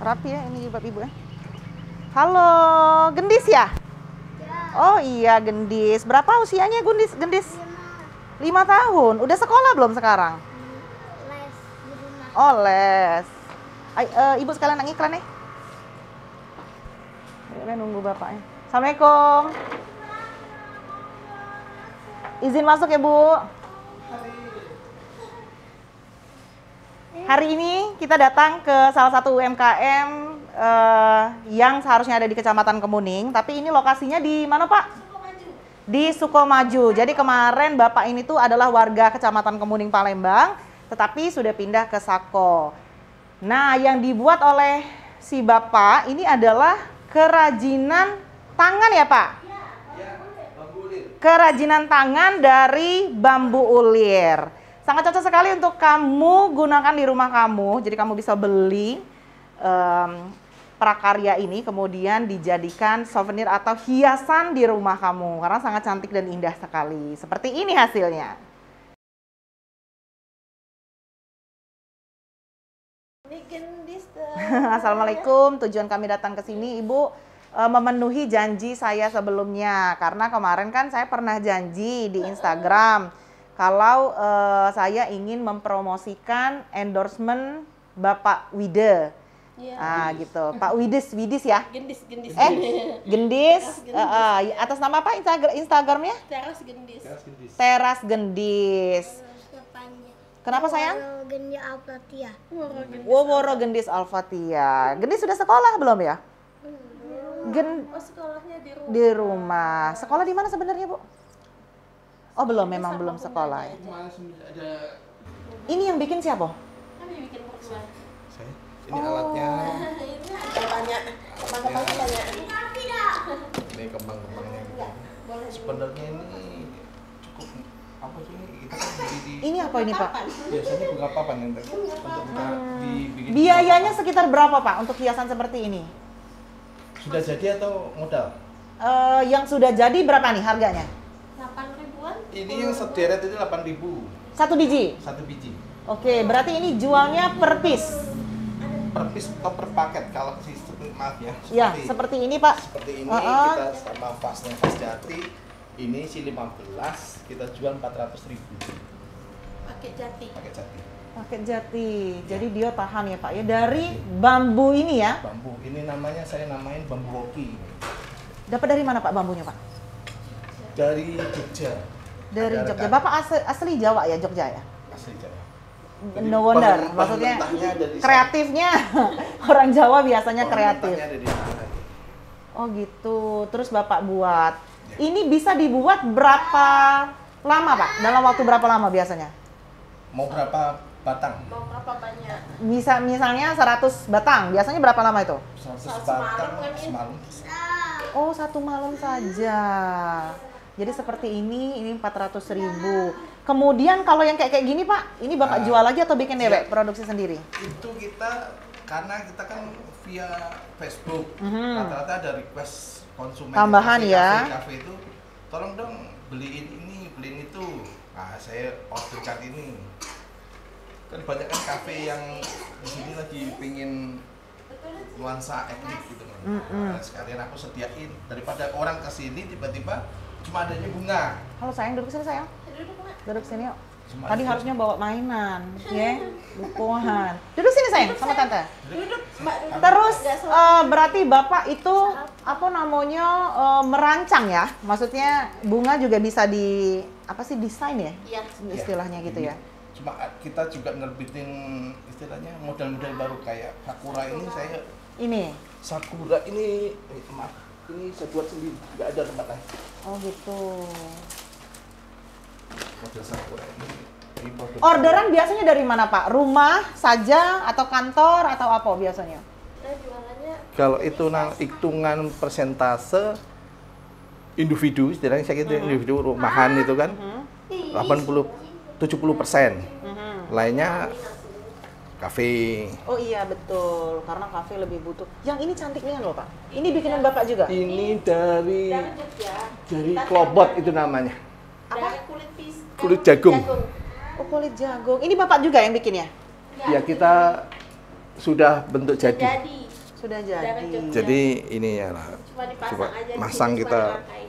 rapi ya ini ibu ya. Halo, Gendis ya? Oh iya, Gendis. Berapa usianya Gendis? 5 tahun. Udah sekolah belum sekarang? Les di rumah. Oh, les. Ibu sekalian iklan nih. Kita nunggu bapaknya. Assalamualaikum. Izin masuk ya, Bu. Hari ini kita datang ke salah satu UMKM yang seharusnya ada di Kecamatan Kemuning, tapi ini lokasinya di mana, Pak? Di Sukomaju. Jadi kemarin Bapak ini tuh adalah warga Kecamatan Kemuning Palembang, tetapi sudah pindah ke Sako. Nah, yang dibuat oleh si Bapak ini adalah kerajinan tangan ya, Pak? Kerajinan tangan dari bambu ulir. Sangat cocok sekali untuk kamu gunakan di rumah kamu. Jadi kamu bisa beli prakarya ini kemudian dijadikan souvenir atau hiasan di rumah kamu. Karena sangat cantik dan indah sekali. Seperti ini hasilnya. Assalamualaikum. Tujuan kami datang ke sini, Ibu, memenuhi janji saya sebelumnya. Karena kemarin kan saya pernah janji di Instagram kalau saya ingin mempromosikan endorsement Bapak Wide. Ya. Gitu. Pak Widis ya? Gendis. Gendis. Atas nama apa Instagramnya? Teras Gendis. Teras Gendis. Kenapa sayang? Woro Gendis Al-Fatihah. Gendis sudah sekolah belum ya? Sekolahnya di rumah. Sekolah di mana sebenarnya, Bu? Oh, belum sekolah. Ya. Ini yang bikin siapa? Kami bikin berdua. Saya. Ini alatnya. Kembang-kembangnya banyak. Ini kembang-kembangnya. Sebenarnya ini cukup apa sih ini? Kita kan di Ini apa ini, Pak? biasanya bunga papan yang untuk kita dibikin. Biayanya sekitar berapa, Pak, untuk hiasan seperti ini? Sudah jadi atau modal? Yang sudah jadi berapa nih harganya? 8.000-an. Ini yang sederet itu 8.000. Satu biji? Satu biji. Oke, berarti ini jualnya per piece? Per piece atau per paket kalau sistem, maaf ya. Ya, seperti ini, Pak. Seperti ini kita sama vasnya vas jati. Ini si 15 kita jual 400.000. Pakai jati. Pakai jati. Pakai jati. Jadi dia tahan ya, Pak ya. Dari bambu ini ya. Bambu. Ini namanya saya namain bambu hoki. Dapat dari mana, Pak, bambunya, Pak? Dari Jogja. Dari Ada Jogja. rekan. Bapak asli Jawa ya, Jogja ya? Asli Jawa. No wonder. Bahan Maksudnya mentahnya ada di sana. kreatifnya orang Jawa biasanya Bahan kreatif. mentahnya ada di sana. Oh gitu. Terus Bapak buat. Ini bisa dibuat berapa lama, Pak? Dalam waktu berapa lama biasanya? Mau berapa batang? Mau berapa banyak? Misalnya 100 batang. Biasanya berapa lama itu? 100 Semalam batang kan ini? semalam. Oh, 1 malam saja. Jadi seperti ini 400.000. Kemudian kalau yang kayak gini, Pak, ini Bapak jual lagi atau bikin dewek produksi sendiri? Itu kita karena kita kan via Facebook. Rata-rata ada request konsumen Tambahan ya. kafe itu, tolong dong beliin ini, beliin itu. Nah, saya orderkan ini. Kan banyak kan kafe yang di sini lagi pingin nuansa etnik gitu. Nah, sekalian aku sediain daripada orang ke sini tiba-tiba cuma adanya bunga. Halo sayang, duduk sini sayang. Duduk, Mak. Duduk sini yuk. Cuma Tadi ada- harusnya bawa mainan, ya, dukungan. Duduk sini sayang, sama tante. Duduk, Mbak, duduk. Terus Nggak salah. berarti Bapak itu apa namanya merancang ya? Maksudnya bunga juga bisa di apa sih desain ya? Iya. Istilahnya gitu ya. Cuma kita juga nerbitin istilahnya model-model baru kayak sakura ini saya Ini. sakura ini maaf ini saya buat sendiri, nggak ada tempat lain. Oh gitu. Model sakura ini produk Orderan biasanya dari mana, Pak? Rumah saja atau kantor atau apa biasanya? Kita jualannya kalau itu hitungan persentase individu, istilahnya saya gitu individu rumahan itu kan 70%. Lainnya kafe. Oh iya betul, karena kafe lebih butuh. Yang ini cantiknya loh, Pak. Ini bikinan Bapak juga? Ini dari Jogja. klobot itu namanya. Dari kulit pisang. Kulit jagung. Oh kulit jagung. Ini Bapak juga yang bikin ya? Ya kita sudah bentuk jadi. Sudah Darah jadi. Jogja. Jadi ini ya lah. Cuma dipasang Coba aja. di masang sini, kita. cuma dirangkai.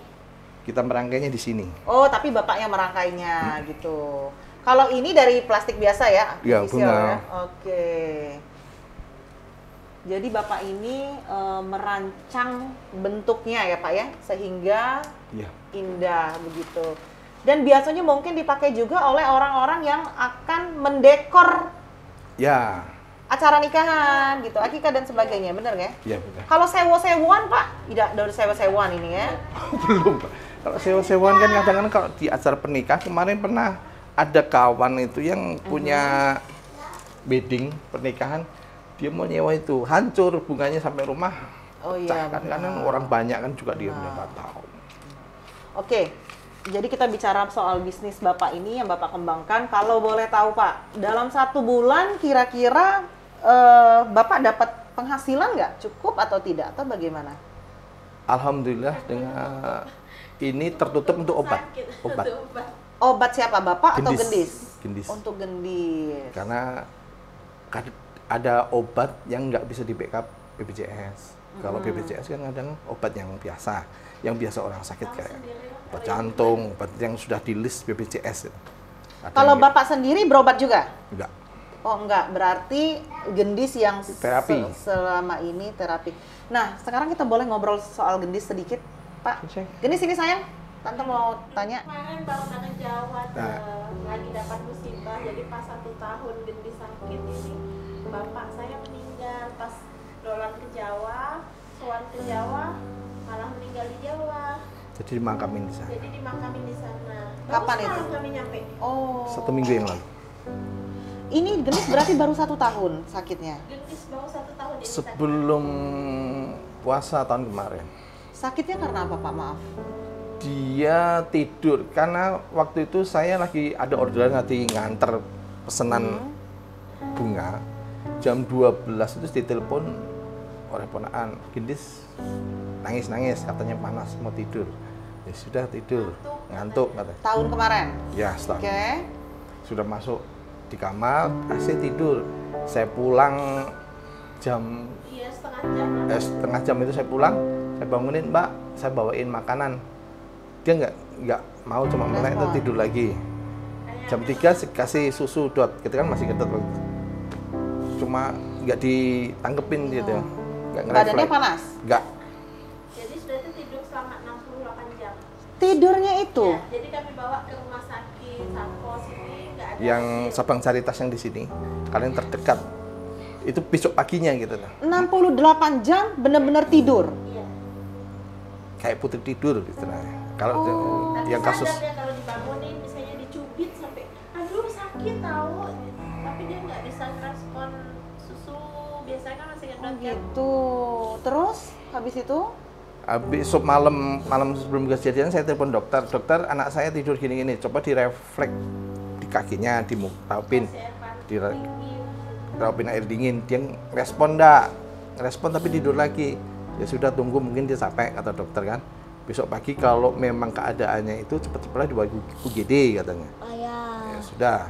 Kita merangkainya di sini. Oh, tapi bapaknya merangkainya gitu. Kalau ini dari plastik biasa ya? Iya, artificial bunga. ya? Oke. Jadi bapak ini merancang bentuknya ya Pak ya, sehingga Iya. indah begitu. Dan biasanya mungkin dipakai juga oleh orang-orang yang akan mendekor Ya. acara nikahan gitu, akikah dan sebagainya, bener nggak? Iya benar. Kalau sewa-sewaan Pak, tidak dari sewa-sewaan ini ya? Belum, Pak. Kalau sewa-sewaan kan kadang-kadang kalau di acara pernikahan kemarin pernah ada kawan itu yang punya wedding pernikahan, dia mau nyewa itu hancur bunganya sampai rumah. Oh iya. Kan benar. kadang orang banyak kan juga dia nggak tahu. Oke, jadi kita bicara soal bisnis Bapak ini yang Bapak kembangkan. Kalau boleh tahu Pak, dalam 1 bulan kira-kira Bapak dapat penghasilan nggak? Cukup atau tidak? Atau bagaimana? Alhamdulillah dengan ini tertutup untuk obat. Sakit. Obat. Untuk obat. Obat siapa? Bapak atau Gendis. gendis? Gendis. Untuk gendis. Karena ada obat yang nggak bisa di backup BPJS. Kalau BPJS kan kadang obat yang biasa orang sakit kayak obat jantung, obat yang sudah di list BPJS. Ada Kalau yang Bapak sendiri berobat juga? enggak. Oh enggak, berarti gendis yang Terapi. selama ini terapi. Nah, sekarang kita boleh ngobrol soal gendis sedikit, Pak. Oke. Gendis ini sayang, Tante mau tanya. Kemarin baru ke Jawa, Nah. lagi dapat musibah. Jadi pas 1 tahun gendis sakit ini, bapak saya meninggal pas dolan ke Jawa, sowan ke Jawa, malah meninggal di Jawa. Jadi dimakamin di sana. Jadi dimakamin di sana. Kapan Baru itu? semalam kami nyampe. Oh. 1 minggu yang lalu. Ini gendis berarti baru 1 tahun sakitnya. Gendis baru 1 tahun ini sakit. Sebelum puasa tahun kemarin. Sakitnya karena apa, Pak? Maaf. Dia tidur karena waktu itu saya lagi ada orderan nanti nganter pesanan bunga. Jam 12 itu ditelepon oleh ponakan, Gendis nangis-nangis katanya panas mau tidur. Ya sudah tidur, ngantuk katanya. Tahun kemarin. Ya, setelah Oke. sudah masuk di kamar, AC tidur. Saya pulang jam Iya, setengah jam. setengah jam itu saya pulang, saya bangunin, Mbak, saya bawain makanan. Dia nggak mau, cuma melek itu Respon. tidur lagi. Jam 3 kasih susu dot, kita kan masih gendut waktu itu. Cuma nggak ditanggepin gitu, nggak Badannya ngerefleks. panas. Nggak, Jadi sudah itu tidur selama 68 jam. Tidurnya itu. Ya, jadi kami bawa ke rumah sakit Sampos ini nggak ada. yang hasil. Sabang Caritas yang di sini, kalian terdekat. Itu besok paginya gitu loh. 68 jam benar-benar tidur. Iya. Kayak putri tidur gitu lah. Kalau Tapi yang kasus sadar dia kalau dibangunin misalnya dicubit sampai aduh sakit tahu, tapi dia nggak bisa respon susu, biasanya kan masih gendut kan. Gitu. Terus habis itu besok malam sebelum kejadian saya telepon dokter, anak saya tidur gini-gini, coba direfleks di kakinya, dimuktapin, dirapin air dingin, dia respon enggak? Respon tapi tidur lagi. Ya sudah, tunggu, mungkin dia capek kata dokter kan. Besok pagi kalau memang keadaannya itu cepat-cepatlah dibawa UGD katanya. Oh ya. Ya sudah.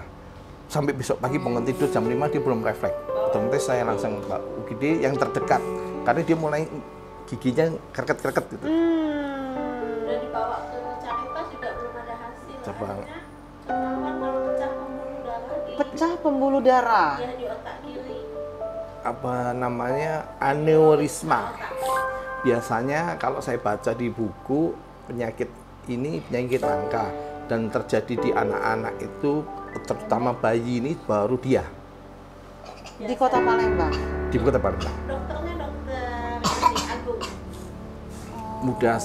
Sampai besok pagi bangun tidur jam 5 dia belum refleks. Otomatis saya langsung ke UGD yang terdekat. Karena dia mulai giginya kereket-kereket gitu. Udah dibawa ke Caritas juga belum ada hasil. Cabang. Akhirnya ketahuan kalau pecah pembuluh darah di pecah pembuluh darah. ya, di otak kiri. Apa namanya, aneurisma. Biasanya kalau saya baca di buku, penyakit ini penyakit langka dan terjadi di anak-anak itu, terutama bayi ini baru dia Di Kota Palembang. di Kota Palembang. Dokternya dokter ini, Agung. Mudah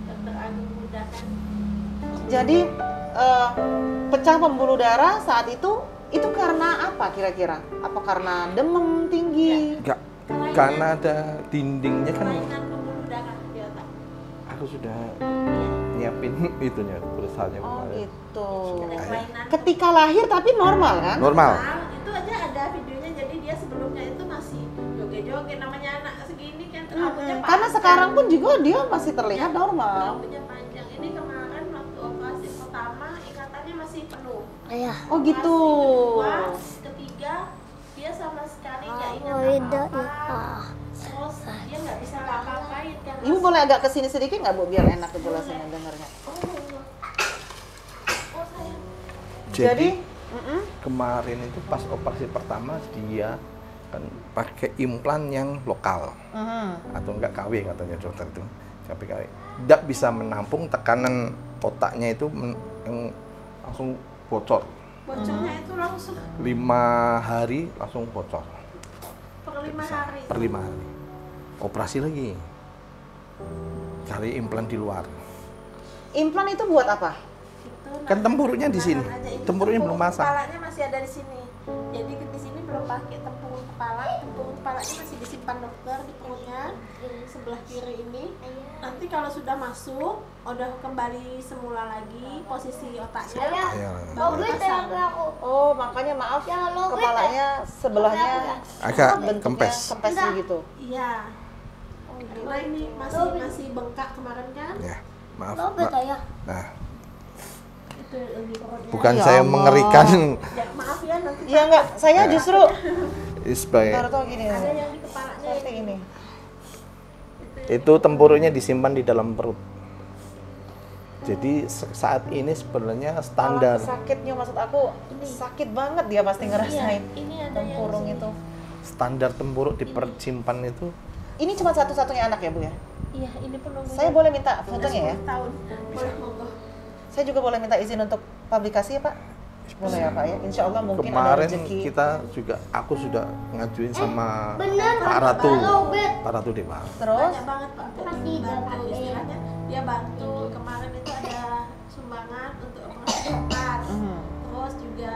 Dokter Agung Muda kan. Jadi pecah pembuluh darah saat itu karena apa kira-kira? Apa karena demam tinggi? enggak, karena ada dindingnya kan. Kelainan pembuluh darah di otak. Aku sudah nyiapin itunya, perusahaannya Oh kemarin. gitu. Ada kelainan. Ketika lahir tapi normal kan? Normal. Itu aja ada videonya, jadi dia sebelumnya itu masih joget-joget, namanya anak segini kan rambutnya panjang. Karena sekarang pun juga dia masih terlihat normal. Rambutnya panjang. Ini kemarin waktu operasi pertama ikatannya masih penuh. Ayah. Oh gitu. Operasi kedua, ketiga dia dia sama sekali nggak ingat Beda apa-apa. ya. Terus dia nggak bisa ngapa-ngapain kan. Ibu boleh agak kesini sedikit nggak Bu biar enak jelasinnya dengarnya. Oh sayang. Jadi, kemarin itu pas operasi pertama dia kan pakai implan yang lokal atau enggak KW katanya dokter itu. Tapi KW tidak bisa menampung tekanan otaknya itu yang langsung bocor. Bocornya itu langsung 5 hari langsung bocor. per 5 hari. Per 5 hari. Operasi lagi. Cari implan di luar. implan itu buat apa? Itu, Kan tempuruknya di sini. nahan aja. Itu Tempuruknya belum tempurung pasang. Kepalanya masih ada di sini. Jadi di sini belum pakai tempurung kepala. Tempurung kepalanya masih disimpan dokter di perutnya sebelah kiri ini. Nanti kalau sudah masuk, udah kembali semula lagi posisi otaknya. Ya. Baru dipasang. Oh, makanya maaf Ya, lo kepalanya sebelahnya Agak bentuknya kempes. kempes gitu. Iya. Karena ini masih bengkak kemarin kan? Ya, maaf. Lo beda ya. Nah, Itu di perutnya. bukan Ya saya Allah. mengerikan. Ya, maaf ya nanti. Ya enggak, saya justru Sebagai baru tahu gini. Ada yang di kepalanya Seperti ini. itu tempuruknya disimpan di dalam perut. Jadi saat ini sebenarnya standar. Kalau sakitnya maksud aku sakit banget dia pasti ngerasain. Ini ada yang Tempurung di sini. itu. Standar tempuruk disimpan itu Ini cuma satu-satunya anak ya Bu ya? Iya, ini penunggu. Saya boleh minta fotonya ya? 10 tahun. Boleh monggo. Saya juga boleh minta izin untuk publikasi ya Pak? Boleh ya Pak ya? Insya Allah mungkin ada kemarin rezeki. kita juga aku sudah ngajuin sama Bener. Pak Ratu. Halo, Bet. Pak Ratu Dewa. Terus? Banyak banget Pak. Masih Bantu dapat. istilahnya. Dia bantu kemarin itu ada sumbangan untuk operasi otak. Terus juga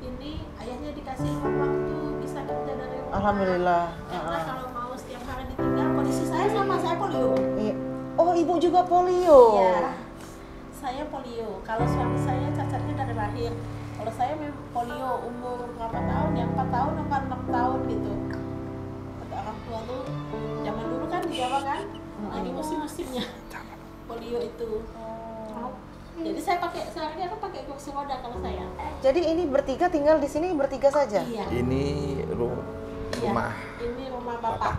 ini ayahnya dikasih waktu bisa kerja dari rumah. Alhamdulillah. Karena kalau mau setiap hari ditinggal, kondisi saya sama saya polio. Iya. Oh Ibu juga polio? Iya. Saya polio. Kalau suami saya cacatnya dari lahir. Kalau saya memang polio umur berapa tahun? Ya 4 tahun apa 6 tahun gitu. Kata orang tua tuh zaman dulu kan di Jawa kan lagi musim-musimnya polio itu. Jadi saya sehari-hari aku pakai kursi roda kalau saya. Jadi ini bertiga tinggal di sini bertiga saja? Iya. Ini Iya. rumah. Ini rumah bapak.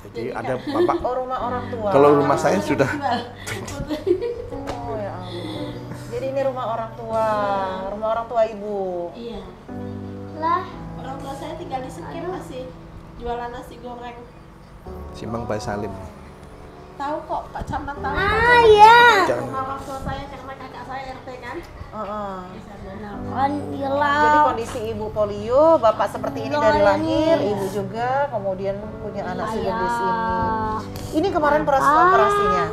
Jadi Jadi ada kan- bapak. Oh rumah orang tua. Kalau rumah saya sudah Oh ya ampun. Jadi ini rumah orang tua, rumah orang tua Ibu. Iya. Lah. Orang tua saya tinggal di Sekip masih jualan nasi goreng. Simpang Bayi Salim. Tahu kok Pak Camat tahu. Ah, iya. Jangan. Rumah orang tua saya karena kakak saya RT kan. Heeh. Di sana. Kan Jadi hilang. kondisi Ibu polio, Bapak seperti ini dari lahir, Ibu juga, kemudian punya anak sejenis ini. Ini kemarin proses operasinya.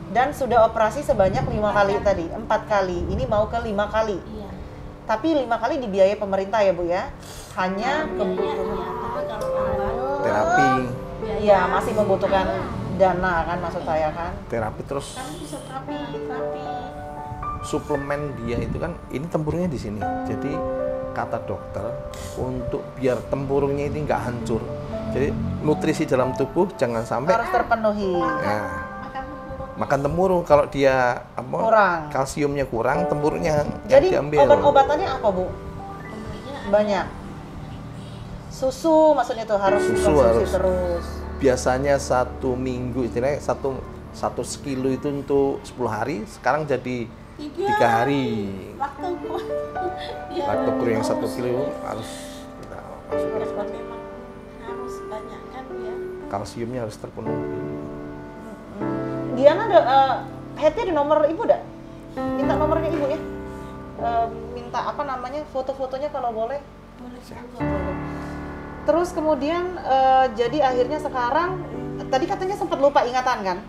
Dan sudah operasi sebanyak 5 kali tadi, 4 kali. Ini mau ke 5 kali. Iya. Tapi 5 kali dibiayai pemerintah ya Bu ya? Hanya Iya, kebutuhan. tapi kalau obat Terapi, Iya, masih membutuhkan dana kan maksud saya kan? terapi terus kan bisa terapi. suplemen dia itu kan ini tempurungnya di sini. Jadi kata dokter untuk biar tempurungnya ini nggak hancur. Jadi nutrisi dalam tubuh jangan sampai Harus terpenuhi. nah, Makan tempurung. makan tempurung kalau dia apa Kurang. kalsiumnya kurang tempurungnya yang Jadi diambil. obat-obatannya apa Bu? Pembelinya Banyak. Susu maksudnya tuh harus Susu dikonsumsi harus. terus. Biasanya 1 minggu istilahnya satu sekilo itu untuk 10 hari sekarang jadi 3 hari. Waktu ya, Waktu kru yang 1 kilo harus kita masukkan. memang harus banyak kan ya. Kalsiumnya harus terpenuhi. Diana ada Hetty ada nomor Ibu dah? Minta nomornya Ibu ya. Minta apa namanya foto-fotonya kalau boleh. Boleh Terus kemudian jadi akhirnya sekarang tadi katanya sempat lupa ingatan kan?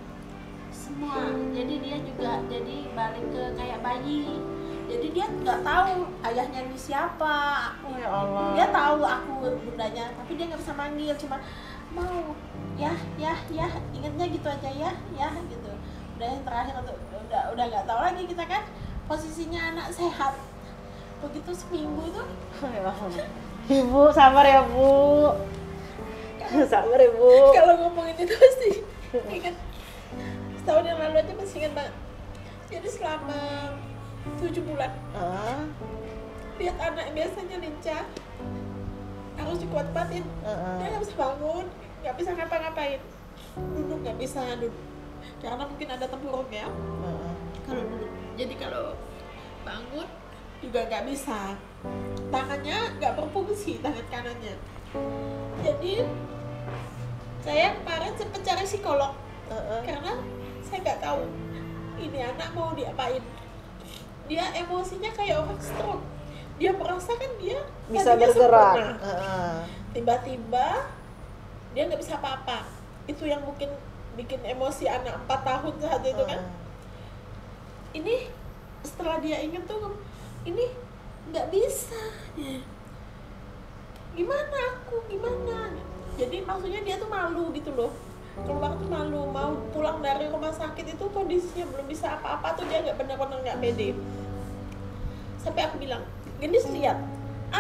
semua. Jadi dia juga jadi balik ke kayak bayi. Jadi dia nggak tahu ayahnya ini siapa. Oh ya Allah. Dia tahu aku bundanya, tapi dia nggak bisa manggil, cuma mau ya ingatnya gitu aja ya gitu. Udah yang terakhir udah nggak tahu lagi kita kan posisinya anak sehat. Begitu seminggu itu Ya Allah. Ibu sabar ya Bu. Sabar ya Bu. kalau ngomongin itu pasti ingat setahun yang lalu aja masih ingat banget. Jadi selama 7 bulan Ah, lihat anak biasanya lincah, harus dikuat-kuatin. Dia nggak bisa bangun, nggak bisa ngapa-ngapain, duduk nggak bisa duduk karena mungkin ada tempurungnya. Kalau duduk, jadi kalau bangun juga nggak bisa, tangannya nggak berfungsi, tangan kanannya. Jadi saya kemarin sempat cari psikolog karena saya nggak tahu ini anak mau diapain. Dia emosinya kayak orang stroke. Dia merasa kan dia Bisa tadinya bergerak. sempurna. Tiba-tiba dia nggak bisa apa-apa. Itu yang mungkin bikin emosi anak 4 tahun saja itu kan. Ini setelah dia ingat tuh, ini nggak bisa. Gimana aku, gimana? Jadi maksudnya dia tuh malu gitu loh. Keluar tuh malu, mau pulang dari rumah sakit itu kondisinya belum bisa apa-apa tuh dia nggak benar-benar nggak pede. Sampai aku bilang, Gendis lihat,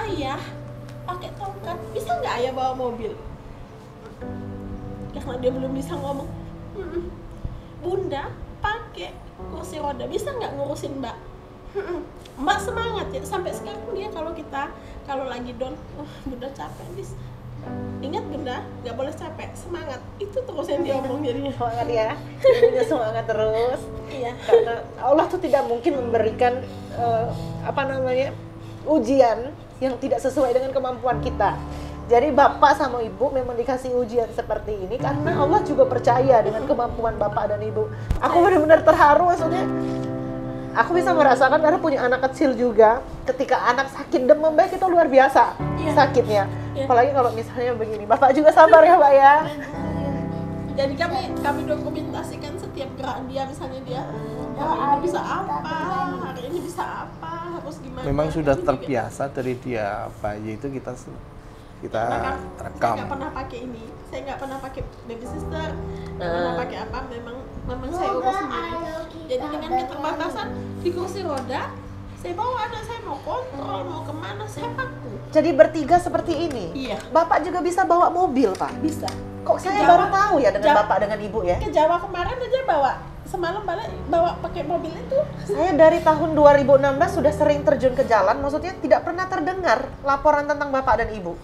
ayah pakai tongkat, bisa nggak ayah bawa mobil? Karena dia belum bisa ngomong. Bunda pakai kursi roda, bisa nggak ngurusin mbak? Mbak semangat ya, sampai sekarang dia kalau lagi down, bunda capek Dis. Ingat bunda, nggak boleh capek, semangat. Itu terus yang dia omong jadinya. Semangat ya, ibunya semangat terus. Iya. Karena Allah tuh tidak mungkin memberikan ujian yang tidak sesuai dengan kemampuan kita. Jadi bapak sama ibu memang dikasih ujian seperti ini karena Allah juga percaya dengan kemampuan bapak dan ibu. Aku benar-benar terharu, maksudnya aku bisa merasakan karena punya anak kecil juga. Ketika anak sakit demam baik itu luar biasa sakitnya. Apalagi kalau misalnya begini, bapak juga sabar ya pak ya. Jadi kami dokumentasikan setiap gerakan dia, misalnya dia hari ini bisa apa, hari ini bisa apa, harus gimana. Memang sudah Ini terbiasa dari dia bayi itu kita Saya rekam. nggak pernah pakai ini, saya nggak pernah pakai baby sister, nggak pernah pakai apa, memang saya urus sendiri. Jadi dengan keterbatasan di kursi roda, saya bawa anak saya mau kontrol, mau kemana, saya paku. Jadi bertiga seperti ini. Iya. Bapak juga bisa bawa mobil pak. Bisa. Kok Ke saya Jawa- baru tahu ya dengan Jawa- bapak dengan ibu ya. Ke Jawa kemarin aja semalam bawa pakai mobil itu. Saya dari tahun 2016 sudah sering terjun ke jalan, maksudnya tidak pernah terdengar laporan tentang bapak dan ibu.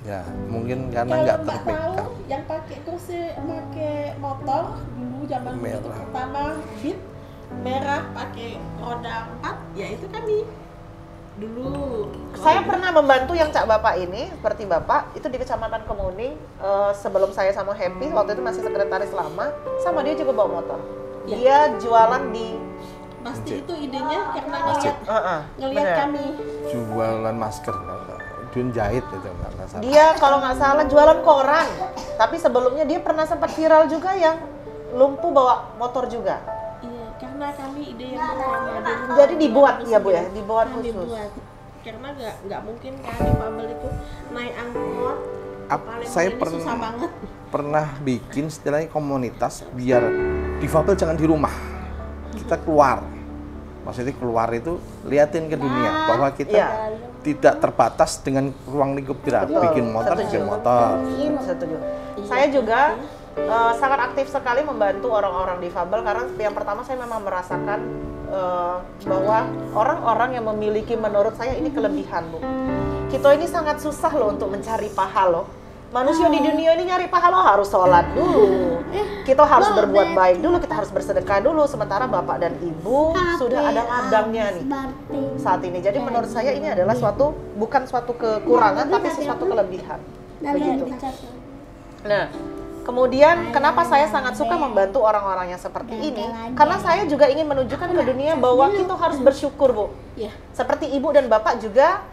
Ya, mungkin karena Kalau nggak Mbak terpikat. tahu yang pakai kursi, pakai motor dulu zaman itu Merah. pertama Beat merah pakai roda 4, ya itu kami dulu. Saya pernah membantu yang cak bapak ini, seperti bapak, itu di Kecamatan Kemuning. Sebelum saya sama Happy, waktu itu masih sekretaris lama, sama dia juga bawa motor. Ya. Dia jualan di... Pasti itu idenya karena Masjid. ngelihat bener. kami. Jualan masker, Dun jahit itu nggak salah. Dia kalau nggak salah jualan koran, tapi sebelumnya dia pernah sempat viral juga yang lumpuh bawa motor juga. Iya, karena kami ide yang pertama dulu. Jadi dibuat ya bu ya, dibuat Nah, khusus. dibuat. Karena nggak mungkin kan difabel itu naik angkot. Paling Saya ini susah banget. pernah bikin istilahnya komunitas biar difabel jangan di rumah, kita keluar. Maksudnya keluar itu liatin ke dunia bahwa kita Iya. tidak terbatas dengan ruang lingkup gerak. Betul. Bikin motor, Setuju. bikin motor. Setuju. Saya juga sangat aktif sekali membantu orang-orang difabel karena yang pertama saya memang merasakan bahwa orang-orang yang memiliki, menurut saya ini kelebihan bu. Kita ini sangat susah loh untuk mencari paha loh. Manusia di dunia ini nyari paha lo harus sholat dulu, kita harus berbuat baik dulu, kita harus bersedekah dulu. Sementara bapak dan ibu sudah ada ladangnya nih saat ini. Jadi menurut saya ini adalah bukan suatu kekurangan tapi sesuatu kelebihan. Begitu. Nah, kemudian kenapa saya sangat suka membantu orang-orang yang seperti ini? Karena saya juga ingin menunjukkan ke dunia bahwa kita harus bersyukur bu. Iya. Seperti ibu dan bapak juga,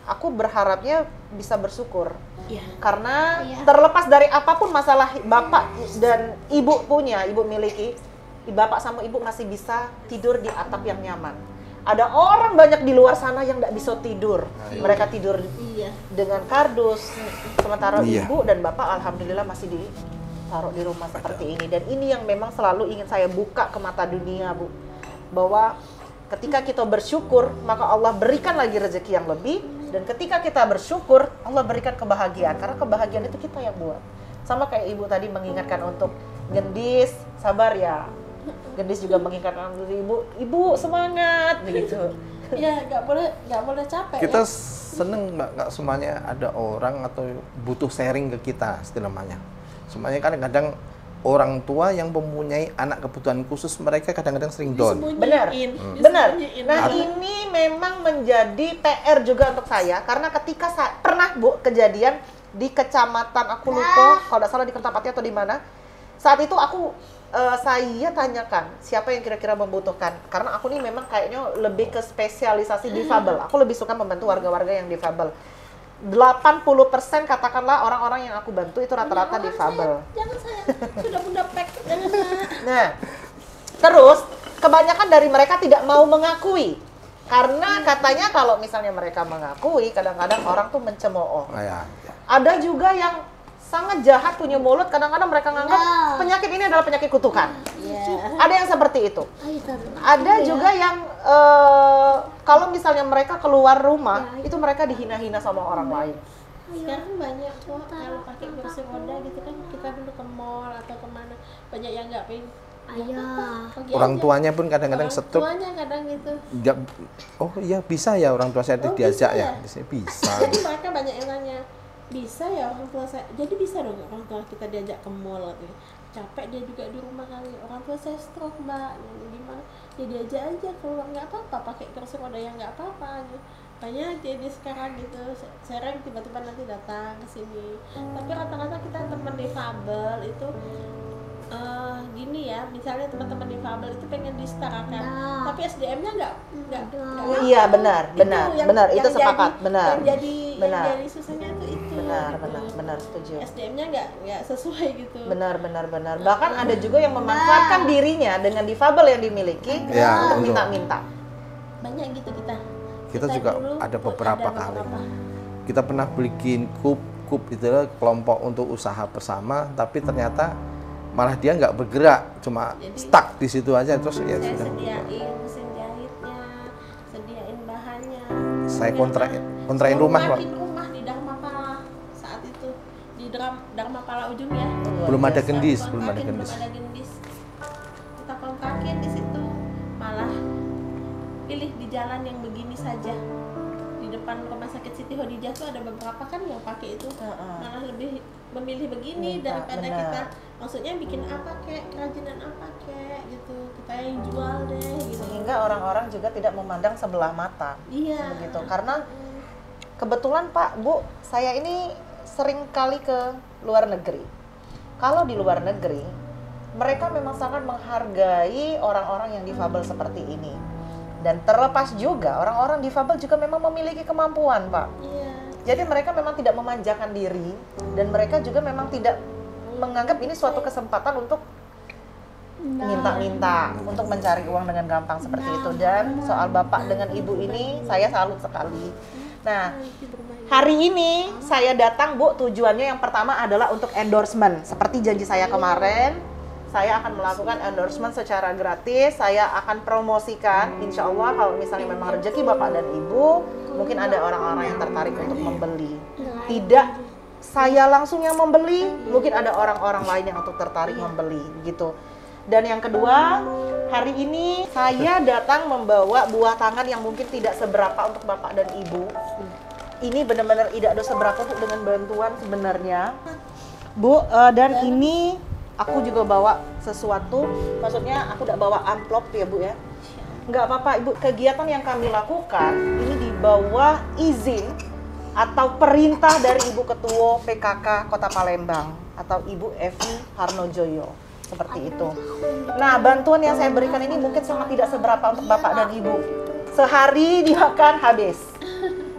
aku berharapnya bisa bersyukur. Iya. Karena terlepas dari apapun masalah bapak dan ibu punya, ibu miliki, bapak sama ibu masih bisa tidur di atap yang nyaman. Ada orang banyak di luar sana yang nggak bisa tidur. Mereka tidur Iya. dengan kardus. Sementara Iya. ibu dan bapak alhamdulillah masih ditaruh di rumah seperti ini. Dan ini yang memang selalu ingin saya buka ke mata dunia bu. Bahwa ketika kita bersyukur, maka Allah berikan lagi rezeki yang lebih. Dan ketika kita bersyukur, Allah berikan kebahagiaan. Karena kebahagiaan itu kita yang buat. Sama kayak ibu tadi mengingatkan untuk Gendis, sabar ya. Gendis juga mengingatkan ibu semangat begitu. Ya nggak boleh capek. Kita ya. seneng nggak semuanya ada orang atau butuh sharing ke kita namanya. Semuanya kadang-kadang orang tua yang mempunyai anak kebutuhan khusus, mereka kadang-kadang sering down. Benar, Disembunyiin, benar. disembunyiin. Nah ini memang menjadi PR juga untuk saya karena ketika saya pernah Bu kejadian di kecamatan aku lupa kalau tidak salah di Kertapati atau di mana, saat itu aku saya tanyakan siapa yang kira-kira membutuhkan karena aku nih memang kayaknya lebih ke spesialisasi difabel. Aku lebih suka membantu warga-warga yang difabel. 80% katakanlah orang-orang yang aku bantu itu rata-rata difabel. Jangan saya sudah bunda pek. Jangan saya. Nah, terus kebanyakan dari mereka tidak mau mengakui karena katanya kalau misalnya mereka mengakui kadang-kadang orang tuh mencemooh. Ya. Ada juga yang sangat jahat punya mulut, kadang-kadang mereka nganggap penyakit ini adalah penyakit kutukan. Ada yang seperti itu. Ada juga yang kalau misalnya mereka keluar rumah itu mereka dihina-hina sama orang lain. Sekarang banyak kok kalau pakai kursi roda gitu kan, kita dulu ke mall atau kemana banyak yang nggak pengen. Orang tuanya pun kadang-kadang setruk. Tuanya kadang gitu. Oh iya bisa ya orang tua saya diajak ya. Bisa. Jadi mereka banyak yang nanya, bisa ya orang tua saya, jadi bisa dong orang tua kita diajak ke mall gitu. Capek dia juga di rumah kali, orang tua saya stroke mbak, gimana ya diajak aja keluar, nggak apa-apa pakai kursi roda yang nggak apa-apa gitu. Banyak jadi sekarang gitu sering tiba-tiba nanti datang ke sini, tapi rata-rata kita teman difabel itu gini ya, misalnya teman-teman difabel itu pengen disetarakan, tapi SDM-nya nggak. Iya benar, itu sepakat, benar. Yang jadi susahnya itu. Benar, setuju. SDM-nya nggak sesuai gitu. Benar. Bahkan ada juga yang memanfaatkan dirinya dengan difabel yang dimiliki untuk minta-minta. Banyak gitu Kita juga dulu ada beberapa kali. Kita pernah bikin kup itu kelompok untuk usaha bersama, tapi ternyata malah dia nggak bergerak, cuma stuck di situ aja terus ya saya sudah. sediain mesin jahitnya, sediain bahannya. Saya kontrain rumah Pak. Rumah di Dharmapala saat itu di Dharmapala ujung ya. Belum ada gendis. Kita kontrakin di situ, malah pilih di jalan yang begini saja. Di depan rumah sakit Siti Khadijah tuh ada beberapa kan yang pakai itu, malah lebih memilih begini daripada kita maksudnya bikin apa kek, kerajinan apa kek gitu, kita yang jual deh gitu. Sehingga orang-orang juga tidak memandang sebelah mata. Iya. Begitu. Karena kebetulan Pak, Bu, saya ini sering kali ke luar negeri. Kalau di luar negeri, mereka memang sangat menghargai orang-orang yang difabel seperti ini. Dan terlepas juga orang-orang difabel juga memang memiliki kemampuan, Pak. Iya. Jadi mereka memang tidak memanjakan diri dan mereka juga memang tidak menganggap ini suatu kesempatan untuk minta-minta, untuk mencari uang dengan gampang seperti itu. Dan soal bapak dengan ibu ini saya salut sekali. Nah, hari ini saya datang Bu, tujuannya yang pertama adalah untuk endorsement. Seperti janji saya kemarin, saya akan melakukan endorsement secara gratis. Saya akan promosikan, insya Allah kalau misalnya memang rezeki bapak dan ibu, mungkin ada orang-orang yang tertarik untuk membeli. Tidak saya langsung yang membeli, mungkin ada orang-orang lain yang untuk tertarik membeli gitu. Dan yang kedua, hari ini saya datang membawa buah tangan yang mungkin tidak seberapa untuk bapak dan ibu. Ini benar-benar tidak ada seberapa untuk dengan bantuan sebenarnya, Bu. Dan ini aku juga bawa sesuatu, maksudnya aku tidak bawa amplop ya Bu ya. Nggak apa-apa Ibu, kegiatan yang kami lakukan ini di bawah izin atau perintah dari Ibu Ketua PKK Kota Palembang atau Ibu Evi Harnojoyo, seperti itu. Nah, bantuan yang saya berikan ini mungkin sangat tidak seberapa untuk Bapak dan Ibu. Sehari dimakan habis.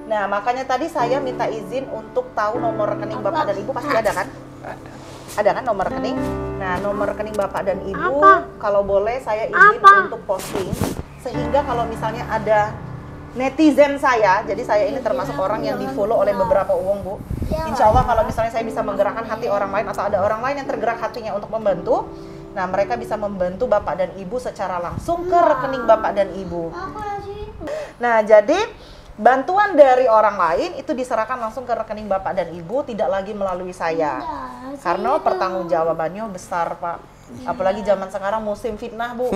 Nah, makanya tadi saya minta izin untuk tahu nomor rekening Bapak dan Ibu, pasti ada kan? Ada kan nomor rekening? Nah, nomor rekening Bapak dan Ibu, kalau boleh saya izin untuk posting. Sehingga kalau misalnya ada netizen saya, jadi saya ini termasuk orang yang di-follow oleh beberapa uang Bu. Insya Allah kalau misalnya saya bisa menggerakkan hati orang lain atau ada orang lain yang tergerak hatinya untuk membantu, nah mereka bisa membantu Bapak dan Ibu secara langsung ke rekening Bapak dan Ibu. Nah, jadi bantuan dari orang lain itu diserahkan langsung ke rekening Bapak dan Ibu, tidak lagi melalui saya. Karena pertanggungjawabannya besar Pak. Apalagi zaman sekarang musim fitnah, Bu.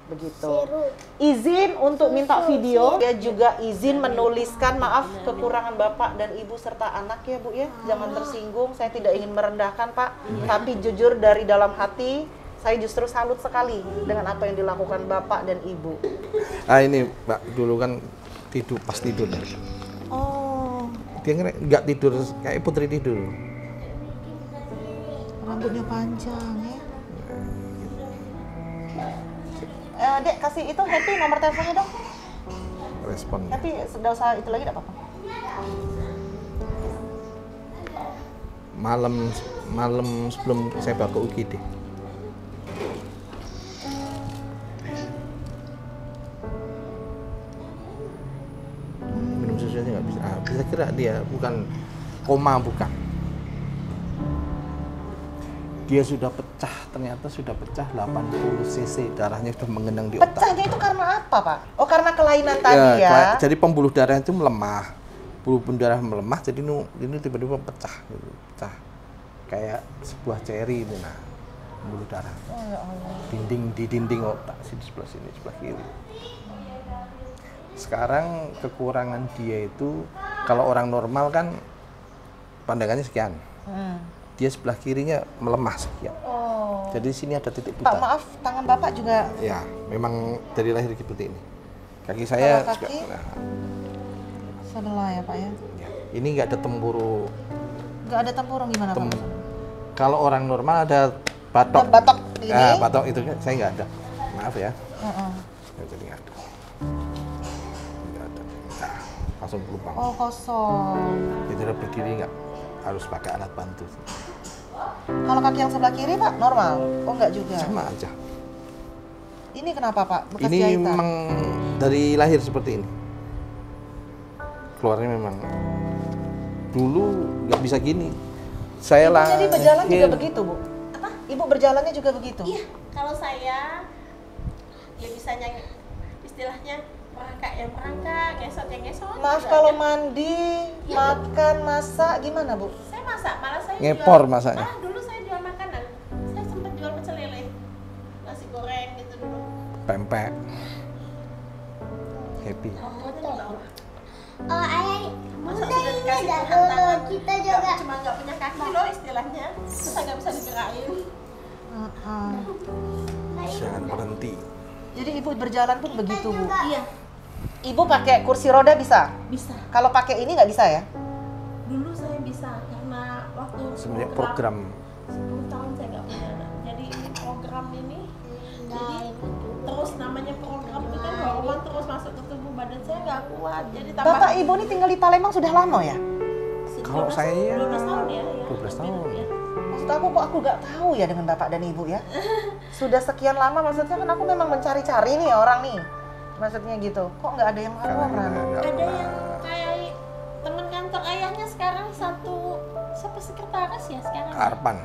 Begitu. Seru. Izin untuk minta video, dia juga izin menuliskan maaf kekurangan Bapak dan Ibu serta anak ya, Bu ya. Jangan tersinggung, saya tidak ingin merendahkan, Pak. Tapi jujur dari dalam hati, saya justru salut sekali dengan apa yang dilakukan Bapak dan Ibu. Ah ini Mbak, dulu kan tidur pas tidur. Oh, Dia nggak tidur kayak putri tidur. rambutnya panjang ya. Dek, kasih itu Happy nomor teleponnya dong. Respon. Happy, sudah usah itu lagi, tidak apa-apa. Malam sebelum saya bawa ke UGD. Minum susunya nggak bisa. Bisa kira dia bukan koma, bukan. Dia sudah pecah, ternyata sudah pecah 80 cc, darahnya sudah mengenang di otak. Pecahnya itu karena apa, Pak? Oh, karena kelainan tadi ya? Jadi pembuluh darah itu melemah. Pembuluh darah melemah, jadi ini tiba-tiba pecah, gitu. Pecah. Kayak sebuah ceri itu, nah, pembuluh darah. Oh, ya Allah. Di dinding otak, di sebelah sini, sebelah kiri. Sekarang kekurangan dia itu, kalau orang normal kan pandangannya sekian. Dia sebelah kirinya melemah sekian. Oh. Jadi sini ada titik Pak, buta. maaf, tangan Bapak juga Ya, memang dari lahir seperti ini. Kaki saya Kalau kaki? juga. Nah, sebelah ya, Pak ya? ya. Ini nggak ada tempuru. Nggak ada tempurung gimana, Pak? Kalau orang normal ada batok. Ada batok ini? Batok itu saya nggak ada. Maaf ya. Heeh. Jadi nggak ada. Nggak ada. Nah, langsung lubang. Oh, kosong. Jadi udah berdiri nggak harus pakai alat bantu. Kalau kaki yang sebelah kiri, Pak, normal? Oh, nggak juga? Sama aja. Ini kenapa, Pak? Bekas Ini jahitan? memang dari lahir seperti ini. Keluarnya memang dulu nggak bisa gini. Saya lah. Jadi berjalan juga begitu, Bu? Apa? Ibu berjalannya juga begitu? Iya, kalau saya ya bisanya istilahnya merangkak ya merangkak, ngesot ya ngesot. Maaf, juga kalau ya. mandi, makan, masak, gimana, Bu? Saya masak, malah saya Ngepor jual, masaknya. dulu saya jual makanan. Saya sempat jual pecel lele, nasi goreng gitu dulu. Pempek. Happy. Pokoknya di bawah. Oh, ayah, Masa bunda sudah ini dikasih ada Tuhan tangan, kita nggak- juga. cuma nggak punya kaki loh istilahnya, terus nggak bisa digerakin. Jangan berhenti. Jadi ibu berjalan pun begitu, Bu? Iya, Ibu pakai kursi roda bisa? bisa. Kalau pakai ini nggak bisa ya? Dulu saya bisa karena waktu Sebenarnya program 10 tahun saya nggak punya anak. Jadi ini program ini, jadi terus namanya program itu kan hormon terus masuk ke tubuh badan saya nggak kuat. Jadi tambah Bapak Ibu ini tinggal di Palembang sudah lama ya? Kalau saya 12 tahun ya. 12 tahun. Ya. Maksud aku kok aku nggak tahu ya dengan Bapak dan Ibu ya? Sudah sekian lama, maksudnya kan aku memang mencari-cari nih orang nih. Maksudnya gitu, kok nggak ada yang karena laporan? kita nggak Ada pernah. yang kayak teman kantor ayahnya sekarang siapa sekretaris ya sekarang? Arpan,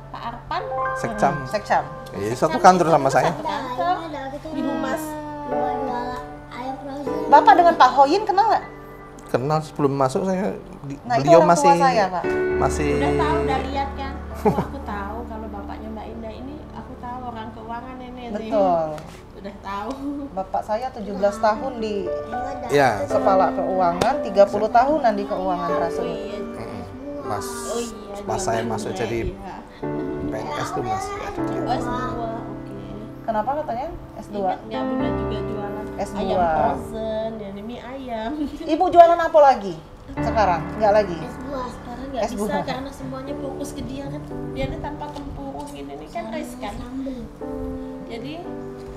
Pak Arpan. Sekcam. Sekcam. Jadi satu kantor sama saya. Satu kantor di Humas. Ayam frozen. Bapak dengan Pak Hoyin kenal nggak? Kenal sebelum masuk saya. Nah, itu Beliau orang tua masih saya, Pak. masih Udah tahu, udah lihat kan? Oh, aku tahu kalau bapaknya Mbak Indah ini, aku tahu orang keuangan ini. Betul. Udah tahu. Bapak saya 17 tahun di ya kepala keuangan, 30 tahunan di keuangan Oh Rasul. iya. pas Oh iya. pas saya masuk iya, jadi iya. PNS tuh masih ada dia. Oh, S2. Oke. Kenapa katanya S2? Ingat nggak Bunda juga jualan S2. ayam frozen, ya mie ayam. Ibu jualan apa lagi sekarang? Nggak lagi? Sekarang nggak S2. bisa karena semuanya fokus ke dia kan. Dia ini tanpa tempurung gini nih kan riskan. Jadi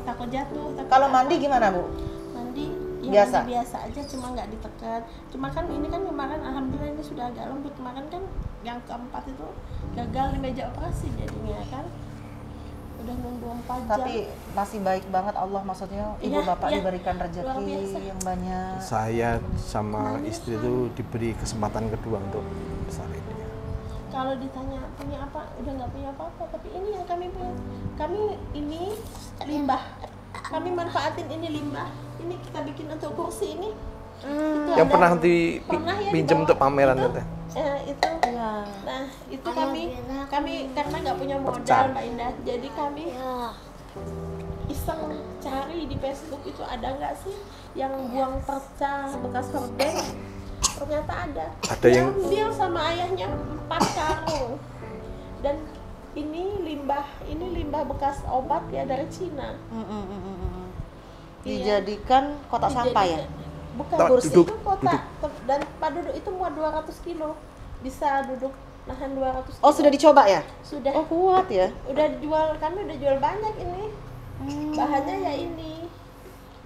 takut jatuh. Takut Kalau apa. mandi gimana, Bu? Mandi ya Biasa? mandi biasa aja, cuma nggak ditekan. Cuma kan ini kan kemarin alhamdulillah ini sudah agak lembut. Kemarin kan yang keempat itu gagal di meja operasi jadinya kan. Udah nunggu 4 jam. Tapi masih baik banget Allah, maksudnya ibu Iya, bapak iya. diberikan Luar rezeki biasa. yang banyak. Saya sama istri itu diberi kesempatan kedua untuk besarin dia. Kalau ditanya punya apa, udah nggak punya apa-apa. Tapi ini yang kami punya. Kami ini limbah. Kami manfaatin ini limbah. Ini kita bikin untuk kursi ini. Itu Yang ada- pernah pernah ya pinjam dibawa. untuk pameran Itu itu. Itu. Iya. Nah, itu Ayah kami bilang karena nggak punya modal Pecah. Mbak Indah, jadi kami Ya. iseng cari di Facebook itu ada nggak sih yang buang perca bekas hordeng. Ternyata ada. Ada yang- Diambil sama ayahnya 4 karung. Dan ini limbah bekas obat ya dari Cina. Dijadikan kotak sampah ya? Bukan, Tak, kursi duduk, itu kotak dan Pak duduk itu muat 200 kilo. Bisa duduk nahan 200 kilo. Oh, sudah dicoba ya? Sudah. Oh, kuat ya? Udah dijual, kami udah jual banyak ini. Bahannya ya ini.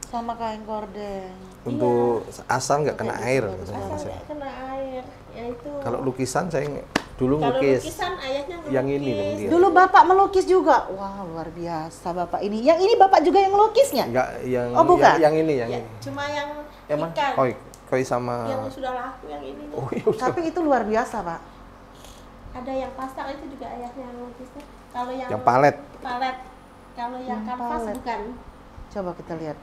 Sama kain gorden. Untuk asal nggak kena air. Asal nggak kena air. Ya itu. Kalau lukisan saya dulu Kalau lukis lukisan ayahnya ngelukis. yang ini kan dia. Dulu Bapak melukis juga? Wah, luar biasa Bapak ini. Yang ini Bapak juga yang melukisnya? Enggak yang Oh, bukan? yang ini yang Ya, ini. cuma yang Emang ikan. koi sama Yang sudah laku yang ini. oh iya udah. Tapi itu luar biasa Pak. Ada yang pasar itu juga ayahnya yang lukisnya. Kalau Yang palet. Palet. Kalau yang Yang kanvas palet. bukan. Coba kita lihat.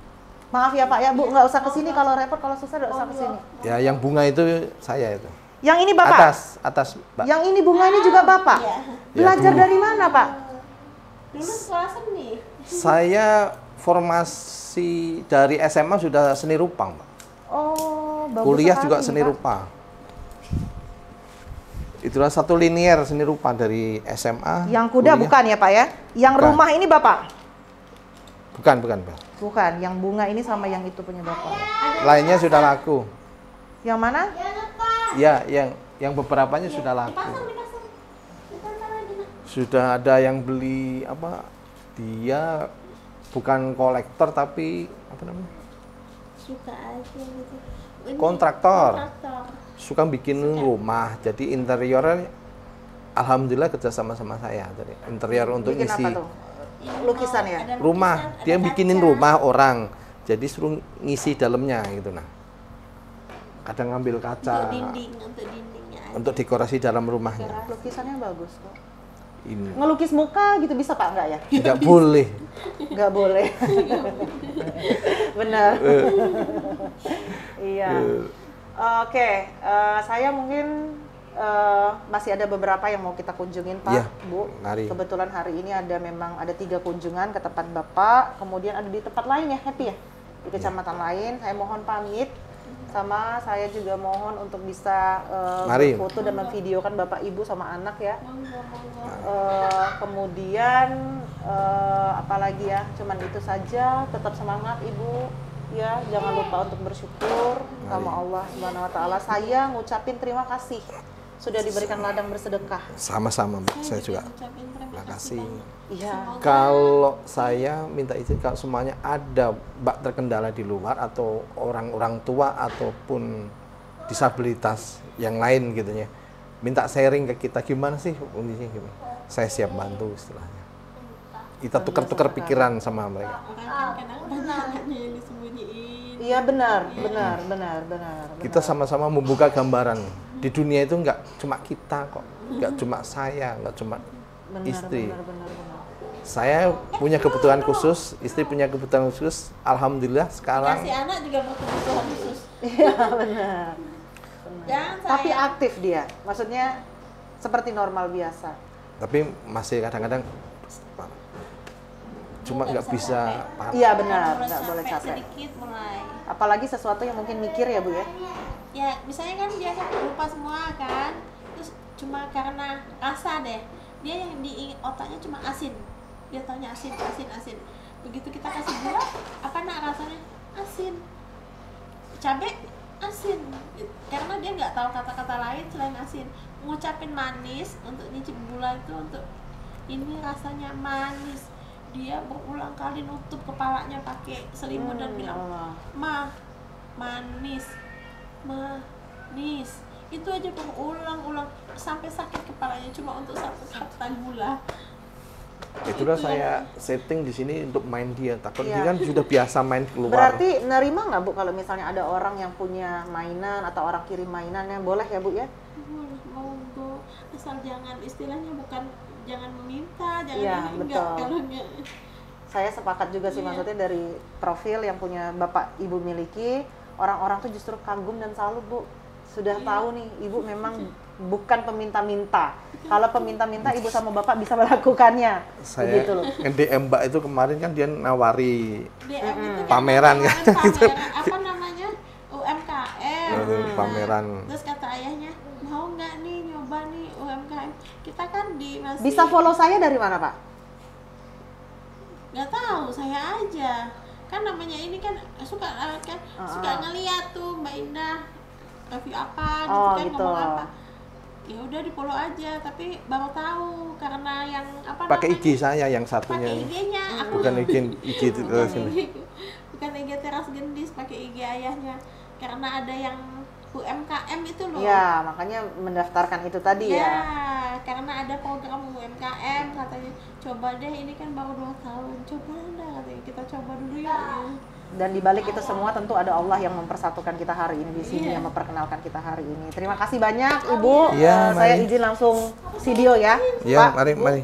Maaf ya Pak ya Bu, nggak usah kesini kalau repot, kalau susah nggak usah kesini. Ya yang bunga itu saya itu. Yang ini Bapak? Atas Mbak. Yang ini bunga ini juga Bapak? Iya. Belajar dulu. dari mana Pak? Dulu sekolah seni. Saya formasi dari SMA sudah seni rupa, Mbak. Oh, bagus Kuliah sekali juga nih, seni Pak. rupa. Itulah satu linier seni rupa dari SMA. Yang kuda kuliah. bukan ya Pak ya? Yang Bukan. rumah ini Bapak? Bukan, Mbak. Bukan, yang bunga ini sama yang itu punya Bapak. Lainnya sudah laku. Yang mana? Ya, yang beberapanya sudah laku. Dipasang. Ditempel lagi, Nak. Sudah ada yang beli apa? Dia bukan kolektor tapi apa namanya? Suka aja gitu. Ini Kontraktor. Kontraktor. Suka bikin rumah. Jadi interiornya alhamdulillah kerja sama saya. Jadi interior untuk Bikin isi apa tuh? Lukisan ya? Ada rumah. lukisan, Dia ada bikinin kaca. rumah orang. Jadi suruh ngisi dalamnya gitu nah. Kadang ngambil kaca Untuk dindingnya aja. untuk dekorasi dalam rumahnya. Lukisannya bagus kok. Ini Ngelukis muka gitu bisa Pak nggak ya? tidak boleh. Nggak boleh. Benar. Iya. Oke, saya mungkin masih ada beberapa yang mau kita kunjungin Pak, Iya, Bu. mari. Kebetulan hari ini memang ada 3 kunjungan ke tempat Bapak, kemudian ada di tempat lain ya, Happy ya? Di kecamatan lain. Saya mohon pamit. Sama saya juga mohon untuk bisa Mari. berfoto dan memvideokan Bapak Ibu sama anak ya. Monggo. Kemudian apalagi ya, cuman itu saja. Tetap semangat Ibu ya, jangan lupa untuk bersyukur sama Allah Subhanahu wa taala. Saya ngucapin terima kasih sudah diberikan ladang bersedekah. Sama-sama, Mbak. Saya juga. Ucapin Terima kasih. Iya. Kalau saya minta izin kalau semuanya ada Mbak terkendala di luar atau orang-orang tua ataupun disabilitas yang lain gitu ya. Minta sharing ke kita gimana sih kondisinya gimana. Saya siap bantu istilahnya. Kita tukar-tukar pikiran sama mereka. Kadang-kadang banyak anaknya yang disembunyiin. Iya benar. Kita sama-sama membuka gambaran. Di dunia itu nggak cuma kita kok. Nggak cuma saya, nggak cuma istri. Benar. Saya punya kebutuhan khusus, istri punya kebutuhan khusus. Alhamdulillah sekarang Si anak juga berkebutuhan khusus. Iya benar. Jangan Tapi sayang. aktif dia, maksudnya seperti normal biasa. tapi masih kadang-kadang cuma nggak bisa parah. Iya benar, Mulai nggak boleh capek. Sedikit mulai. Apalagi sesuatu yang mungkin mikir ya Bu ya. Ya misalnya kan dia kan lupa semua kan, terus cuma karena rasa deh, dia yang di otaknya cuma asin, dia taunya asin. Begitu kita kasih gula, apa nak rasanya asin, cabai asin, karena dia nggak tahu kata-kata lain selain asin. Ngucapin manis untuk nyicip gula itu untuk ini rasanya manis. Dia berulang kali nutup kepalanya pakai selimut dan bilang Allah. manis itu aja berulang-ulang sampai sakit kepalanya cuma untuk satu kata gula. Itulah saya setting di sini untuk main dia. Takut Iya. dia kan sudah biasa main keluar. Berarti nerima nggak Bu kalau misalnya ada orang yang punya mainan atau orang kirim mainannya, boleh ya Bu ya? Boleh, monggo, asal jangan istilahnya bukan jangan meminta, jangan Iya, yang enggak betul. kalau enggak. Saya sepakat juga sih, Iya. maksudnya dari profil yang punya Bapak Ibu miliki, orang-orang tuh justru kagum dan salut Bu. Sudah Iya. tahu nih, Ibu memang bukan peminta-minta. Kalau peminta-minta ibu sama bapak bisa melakukannya. Saya Begitu loh. DM Mbak itu kemarin kan dia nawari DM itu kan pameran kan, gitu. pameran, apa namanya, UMKM. pameran. Terus kata ayahnya, mau nggak nih nyoba nih UMKM? Kita kan masih Bisa follow saya dari mana, Pak? nggak tahu, saya aja. Kan namanya ini kan suka suka ngeliat tuh Mbak Indah review apa gitu Oh, kan, gitu. ngomong apa. Ya udah di follow aja, tapi baru tahu karena yang apa Pakai namanya, IG saya yang satunya. pakai IG-nya aku Bukan IG terus ini. bukan IG teras gendis, pakai IG ayahnya karena ada yang UMKM itu loh. Ya, makanya mendaftarkan itu tadi ya. Karena ada program UMKM katanya, coba deh, ini kan baru 2 tahun, coba dah katanya, kita coba dulu yuk. Ya. Dan di balik itu semua tentu ada Allah yang mempersatukan kita hari ini di sini, Iya. yang memperkenalkan kita hari ini. Terima kasih banyak Ibu. Iya, Saya mari. izin langsung video ya. Iya, Pak, mari Bu. mari.